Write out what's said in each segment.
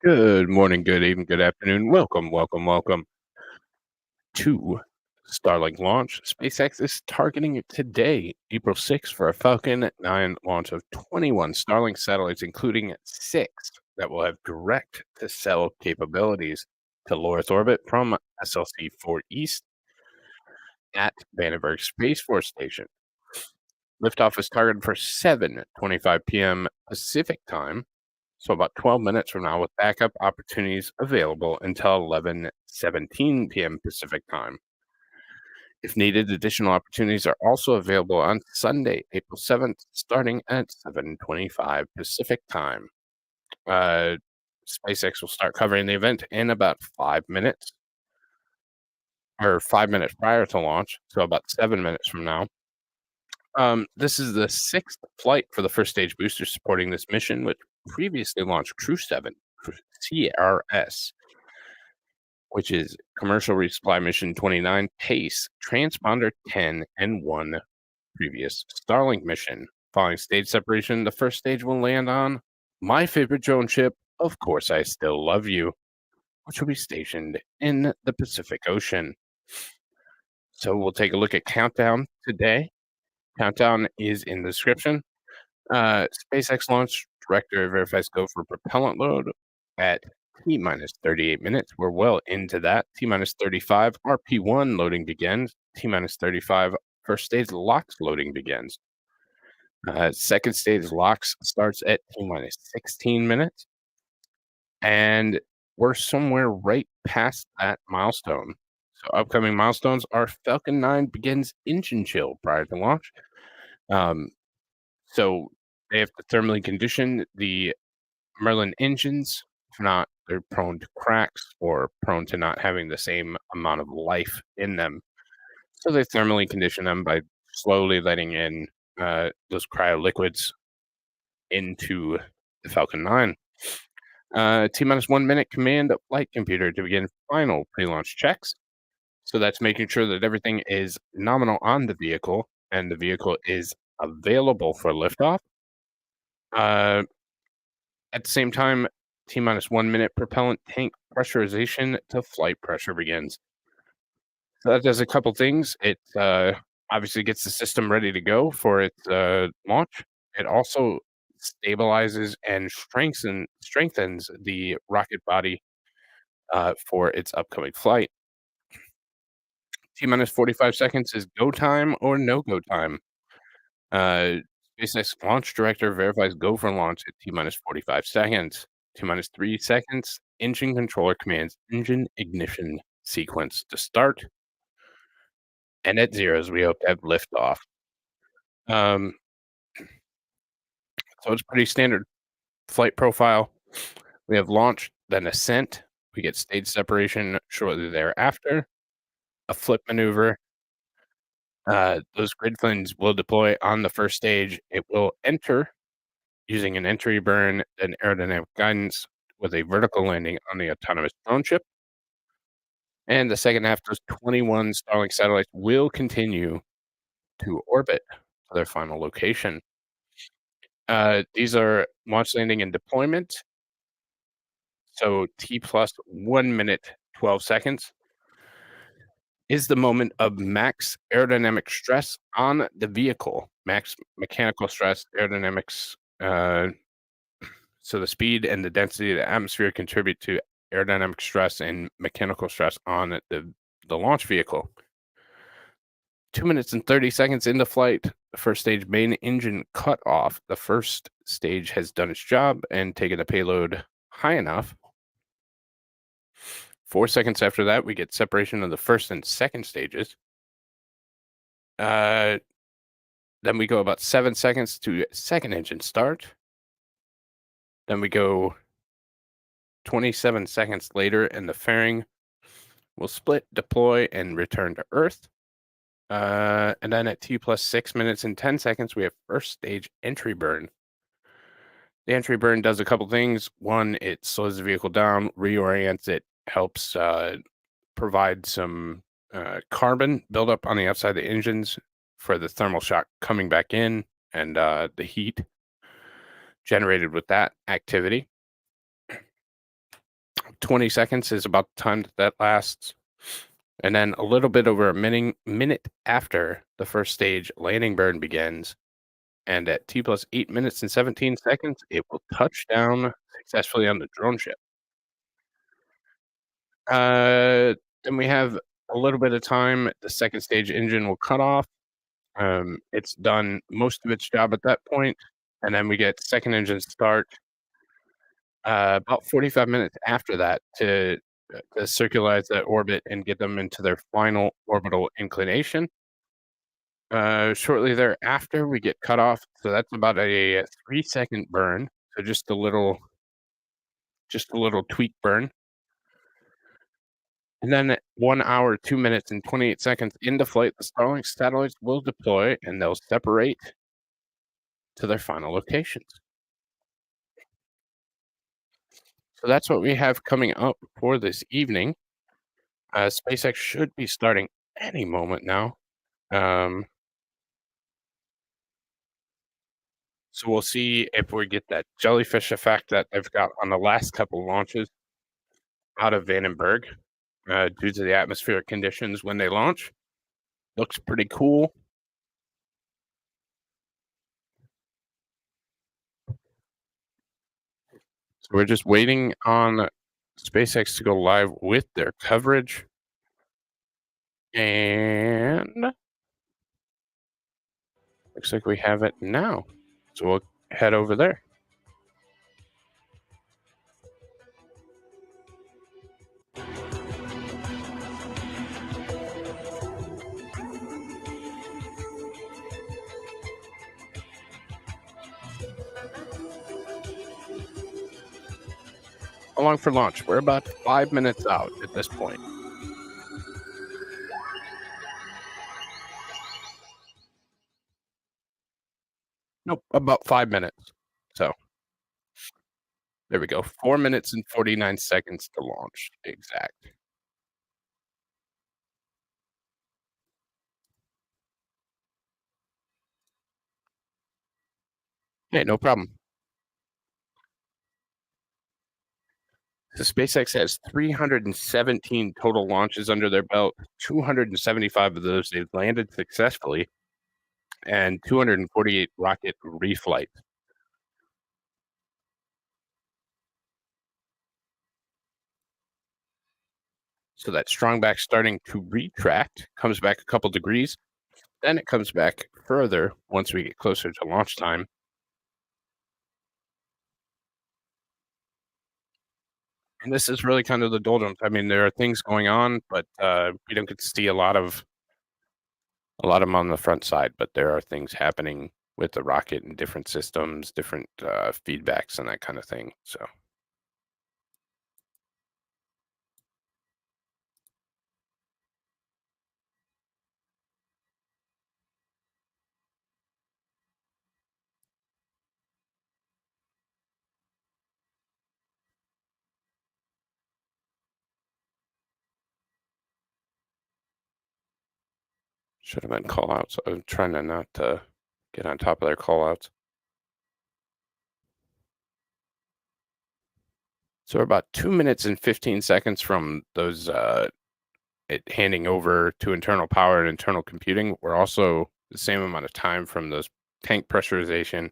Good morning, good evening, good afternoon. Welcome to Starlink launch. SpaceX is targeting today, April 6th, for a Falcon 9 launch of 21 Starlink satellites, including 6 that will have direct-to-cell capabilities to low Earth orbit from SLC-4 East at Vandenberg Space Force Station. Liftoff is targeted for 7:25 p.m. Pacific time, so about 12 minutes from now, with backup opportunities available until 11:17 p.m. Pacific time. If needed, additional opportunities are also available on Sunday, April 7th, starting at 7:25 Pacific time. Uh, SpaceX will start covering the event in about 5 minutes, or 5 minutes prior to launch, so about 7 minutes from now. This is the 6th flight for the first stage booster supporting this mission, which previously launched Crew 7, CRS, which is Commercial Resupply Mission 29, PACE, Transponder 10, and one previous Starlink mission. Following stage separation, the first stage will land on my favorite drone ship, Of Course I Still Love You, which will be stationed in the Pacific Ocean. So we'll take a look at countdown today. Countdown is in the description. SpaceX Launch Director verifies go for propellant load at T minus 38 minutes. We're well into that. T minus 35, RP1 loading begins. T minus 35, first stage LOX loading begins. Second stage LOX starts at T minus 16 minutes. And we're somewhere right past that milestone. So upcoming milestones are Falcon 9 begins engine chill prior to launch. So they have to thermally condition the Merlin engines. If not, they're prone to cracks or prone to not having the same amount of life in them. So they thermally condition them by slowly letting in those cryo liquids into the Falcon 9. T minus 1 minute command flight computer to begin final pre-launch checks. So that's making sure that everything is nominal on the vehicle and the vehicle is available for liftoff. At the same time, T minus 1 minute propellant tank pressurization to flight pressure begins. So that does a couple things. It obviously gets the system ready to go for its launch. It also stabilizes and strengthens the rocket body for its upcoming flight. T minus 45 seconds is go time or no go time. Uh, SpaceX Launch Director verifies go for launch at T minus 45 seconds. T minus 3 seconds, engine controller commands engine ignition sequence to start. And at zeros, we hope to have liftoff. So it's pretty standard flight profile. We have launch, then ascent. We get stage separation shortly thereafter. A flip maneuver. Those grid planes will deploy on the first stage. It will enter using an entry burn and aerodynamic guidance with a vertical landing on the autonomous drone ship. And the second half, those 21 Starlink satellites will continue to orbit to their final location. These are launch, landing, and deployment. So T plus 1 minute, 12 seconds is the moment of max aerodynamic stress on the vehicle. Max mechanical stress, aerodynamics. So the speed and the density of the atmosphere contribute to aerodynamic stress and mechanical stress on the launch vehicle. 2 minutes and 30 seconds into flight, the first stage main engine cut off. The first stage has done its job and taken the payload high enough. 4 seconds after that, we get separation of the first and second stages. Then we go about 7 seconds to second engine start. Then we go 27 seconds later, and the fairing will split, deploy, and return to Earth. And then at T plus 6 minutes and 10 seconds, we have first stage entry burn. The entry burn does a couple things. One, it slows the vehicle down, reorients it, helps provide some carbon buildup on the outside of the engines for the thermal shock coming back in and the heat generated with that activity. 20 seconds is about the time that that lasts. And then a little bit over a minute after the first stage, landing burn begins. And at T plus 8 minutes and 17 seconds, it will touch down successfully on the drone ship. Then we have a little bit of time. The second stage engine will cut off. It's done most of its job at that point, and then we get second engine start about 45 minutes after that to circularize that orbit and get them into their final orbital inclination. Shortly thereafter, we get cut off, so that's about a 3-second burn. So just a little tweak burn. And then at 1 hour, 2 minutes, and 28 seconds into flight, the Starlink satellites will deploy and they'll separate to their final locations. So that's what we have coming up for this evening. SpaceX should be starting any moment now. So we'll see if we get that jellyfish effect that they've got on the last couple launches out of Vandenberg due to the atmospheric conditions when they launch. Looks pretty cool. So we're just waiting on SpaceX to go live with their coverage. And looks like we have it now. So we'll head over there. How long for launch? We're about 5 minutes out at this point. Nope, about 5 minutes. So there we go. 4 minutes and 49 seconds to launch. Exact. Hey, no problem. So SpaceX has 317 total launches under their belt. 275 of those they've landed successfully, and 248 rocket reflights. So that strong back starting to retract, comes back a couple degrees, then it comes back further once we get closer to launch time. And this is really kind of the doldrums. I mean, there are things going on, but you don't get to see a lot of them on the front side. But there are things happening with the rocket and different systems, different feedbacks, and that kind of thing. So. Should have been call outs. I'm trying to not get on top of their call outs. So we're about 2 minutes and 15 seconds from those it handing over to internal power and internal computing. We're also the same amount of time from those tank pressurization.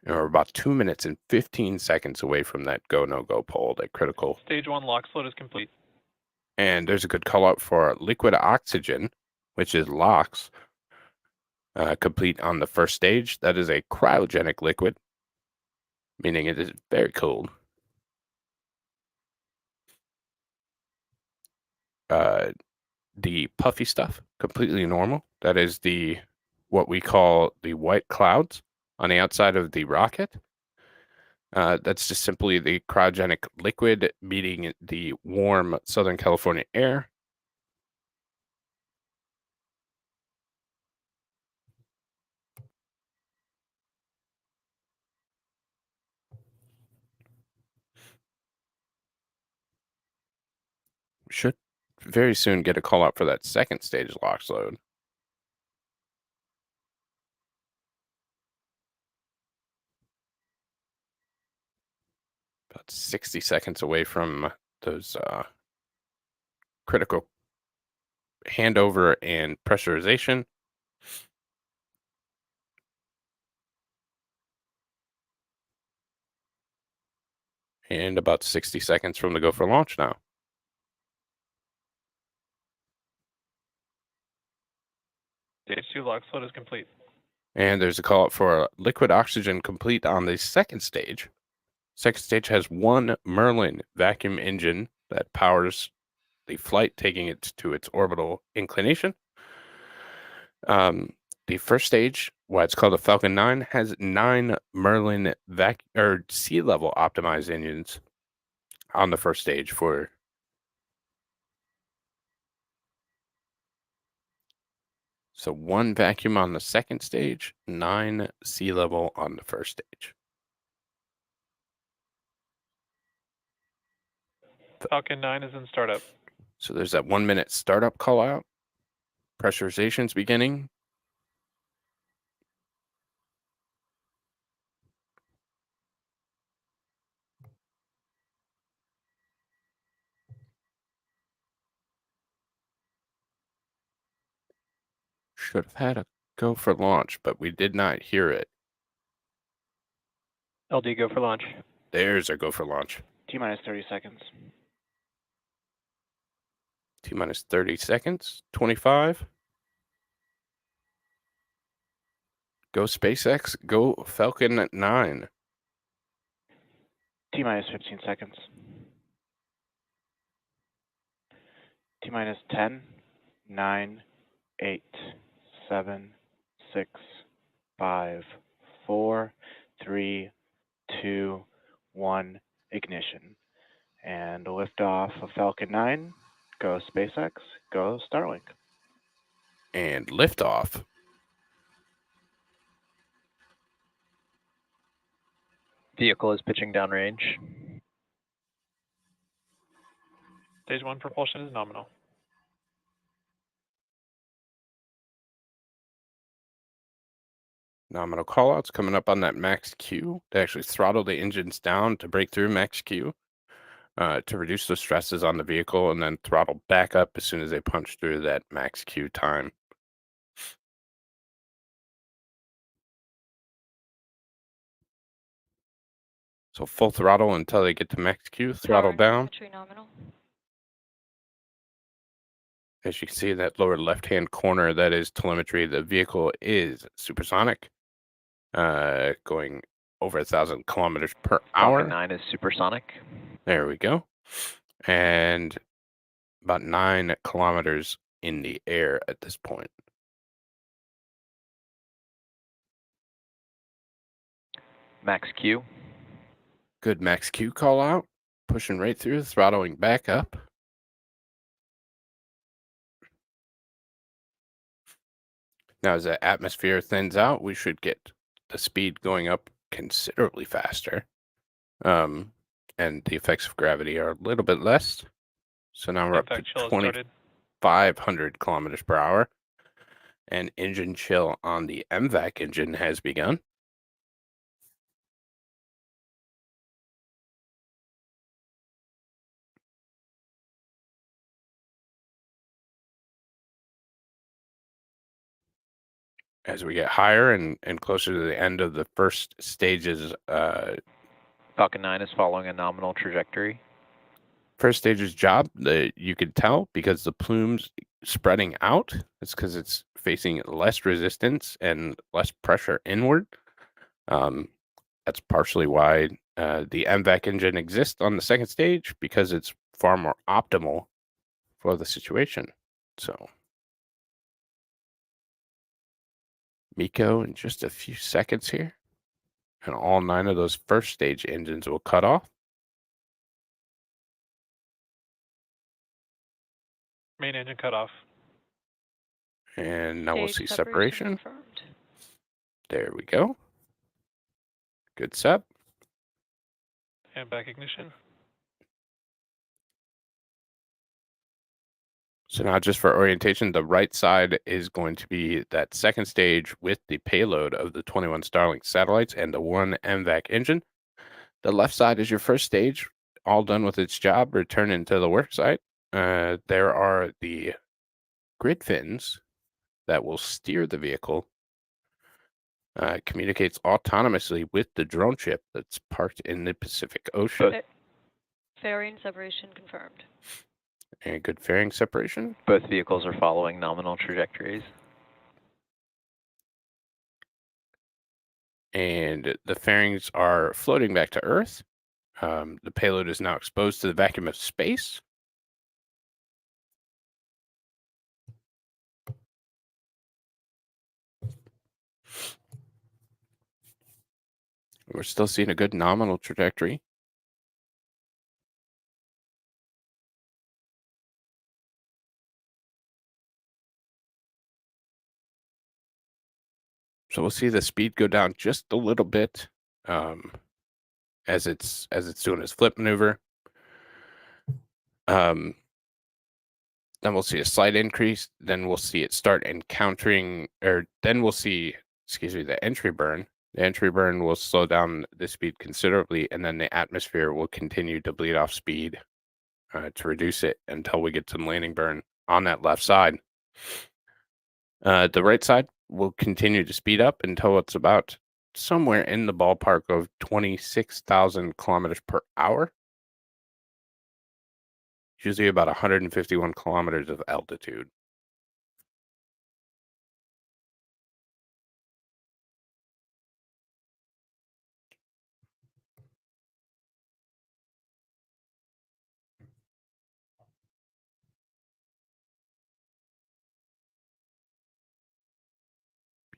And we're about 2 minutes and 15 seconds away from that go no go poll, that critical. Stage 1 LOX load is complete. And there's a good call out for liquid oxygen, which is LOX, complete on the first stage. That is a cryogenic liquid, meaning it is very cold. The puffy stuff, completely normal. That is what we call the white clouds on the outside of the rocket. That's just simply the cryogenic liquid meeting the warm Southern California air. We should very soon get a call out for that second stage LOX load. about 60 seconds away from those critical handover and pressurization. And about 60 seconds from the go for launch now. Stage 2 lock float is complete. And there's a call out for liquid oxygen complete on the second stage. Second stage has one Merlin vacuum engine that powers the flight, taking it to its orbital inclination. The first stage, why it's called a Falcon 9, has 9 Merlin sea level optimized engines on the first stage for so 1 vacuum on the second stage, 9 sea level on the first stage. Falcon 9 is in startup. So there's that 1 minute startup call out. Pressurization's beginning. Should have had a go for launch, but we did not hear it. LD go for launch. There's our go for launch. T-minus 30 seconds. T-minus 30 seconds. 25. Go SpaceX. Go Falcon 9. T-minus 15 seconds. T-minus 10, 9, 8, 7, 6, 5, 4, 3, 2, 1, ignition. And liftoff of Falcon 9. Go SpaceX. Go Starlink. And liftoff. Vehicle is pitching downrange. Stage 1 propulsion is nominal. Nominal callouts coming up on that max Q to actually throttle the engines down to break through max Q to reduce the stresses on the vehicle, and then throttle back up as soon as they punch through that max Q time. So full throttle until they get to max Q, throttle down. Nominal. As you can see in that lower left-hand corner, that is telemetry. The vehicle is supersonic, going over 1,000 kilometers per hour. Falcon 9 is supersonic. There we go. And about 9 kilometers in the air at this point. Max Q. Good max Q call out. Pushing right through, throttling back up. Now, as the atmosphere thins out, we should get the speed going up considerably faster. And the effects of gravity are a little bit less. So now we're up to 2,500 kilometers per hour. And engine chill on the MVAC engine has begun. As we get higher and closer to the end of the first stage's Falcon 9 is following a nominal trajectory. first stage's job, you could tell because the plume's spreading out. It's because it's facing less resistance and less pressure inward. That's partially why the MVAC engine exists on the second stage, because it's far more optimal for the situation. So MECO in just a few seconds here, and all 9 of those first stage engines will cut off. Main engine cutoff. And now we'll see Stage separation. confirmed. There we go. Good sep. And back ignition. So now, just for orientation, the right side is going to be that second stage with the payload of the 21 Starlink satellites and the 1 MVAC engine. The left side is your first stage, all done with its job, returning to the work site. There are the grid fins that will steer the vehicle. Communicates autonomously with the drone ship that's parked in the Pacific Ocean. Fairing separation confirmed. And good fairing separation. Both vehicles are following nominal trajectories. And the fairings are floating back to Earth. The payload is now exposed to the vacuum of space. We're still seeing a good nominal trajectory. So we'll see the speed go down just a little bit as it's doing its flip maneuver. Then we'll see a slight increase. Then we'll see it start encountering, or then we'll see, the entry burn. The entry burn will slow down the speed considerably, and then the atmosphere will continue to bleed off speed to reduce it until we get some landing burn on that left side. The right side will continue to speed up until it's about somewhere in the ballpark of 26,000 kilometers per hour. Usually about 151 kilometers of altitude.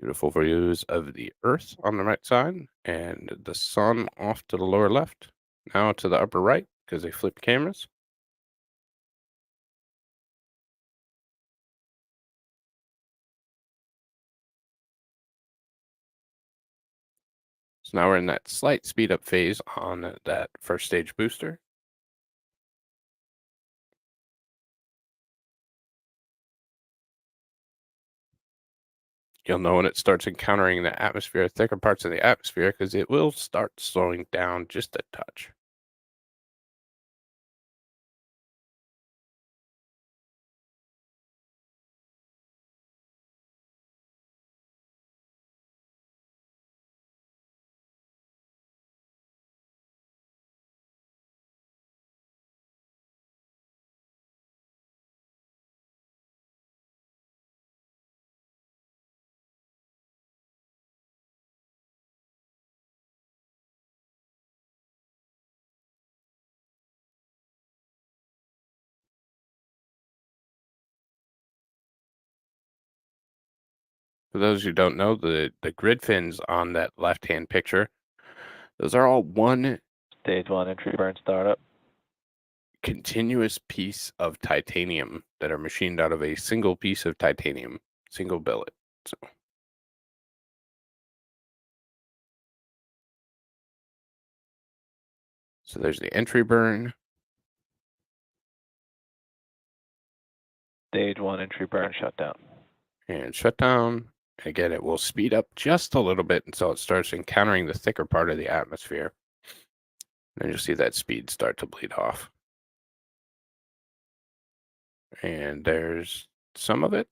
Beautiful views of the Earth on the right side and the sun off to the lower left. Now to the upper right because they flipped cameras. So now we're in that slight speed up phase on that first stage booster. You'll know when it starts encountering the atmosphere, thicker parts of the atmosphere, because it will start slowing down just a touch. For those who don't know, the grid fins on that left-hand picture, those are all one Stage 1 entry burn startup. continuous piece of titanium that are machined out of a single piece of titanium, single billet. So there's the entry burn. Stage 1 entry burn shutdown. And shutdown. Again, it will speed up just a little bit until it starts encountering the thicker part of the atmosphere. And you'll see that speed start to bleed off. And there's some of it.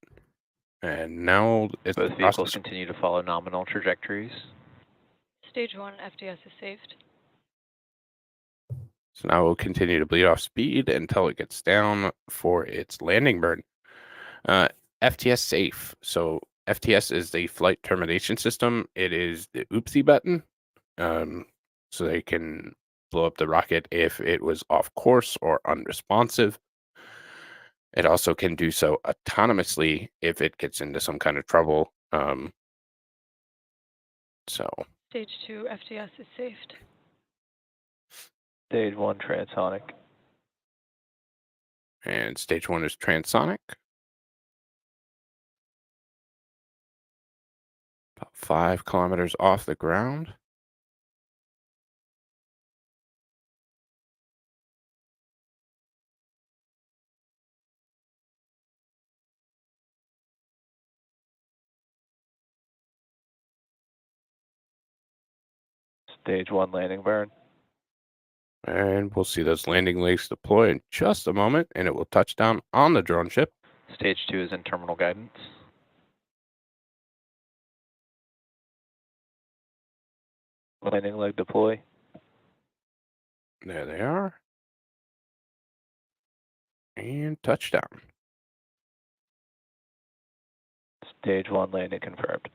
And now it's Both vehicles continue to follow nominal trajectories. Stage 1 FDS is saved. So now we'll continue to bleed off speed until it gets down for its landing burn. FTS safe. So FTS is the flight termination system. It is the oopsie button. So they can blow up the rocket if it was off course or unresponsive. It also can do so autonomously if it gets into some kind of trouble. Stage 2 FDS is saved. Stage 1 transonic. And stage 1 is transonic. About 5 kilometers off the ground. Stage 1 landing burn. And we'll see those landing legs deploy in just a moment, and it will touch down on the drone ship. Stage 2 is in terminal guidance. Landing leg deploy. There they are. And touchdown. Stage 1 landing confirmed.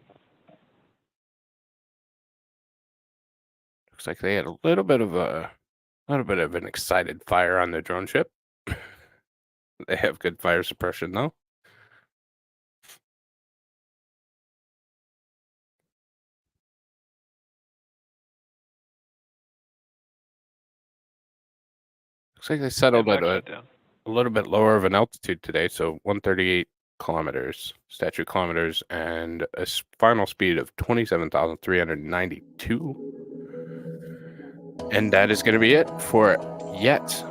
Looks like they had a little bit of an excited fire on the drone ship. They have good fire suppression though. Looks like they settled at a little bit lower of an altitude today, so 138 kilometers, statute kilometers, and a final speed of 27,392. And that is going to be it for yet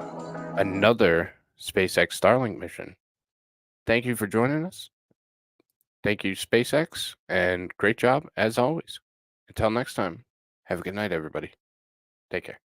another SpaceX Starlink mission. Thank you for joining us. Thank you, SpaceX, and great job as always. Until next time, have a good night, everybody. Take care.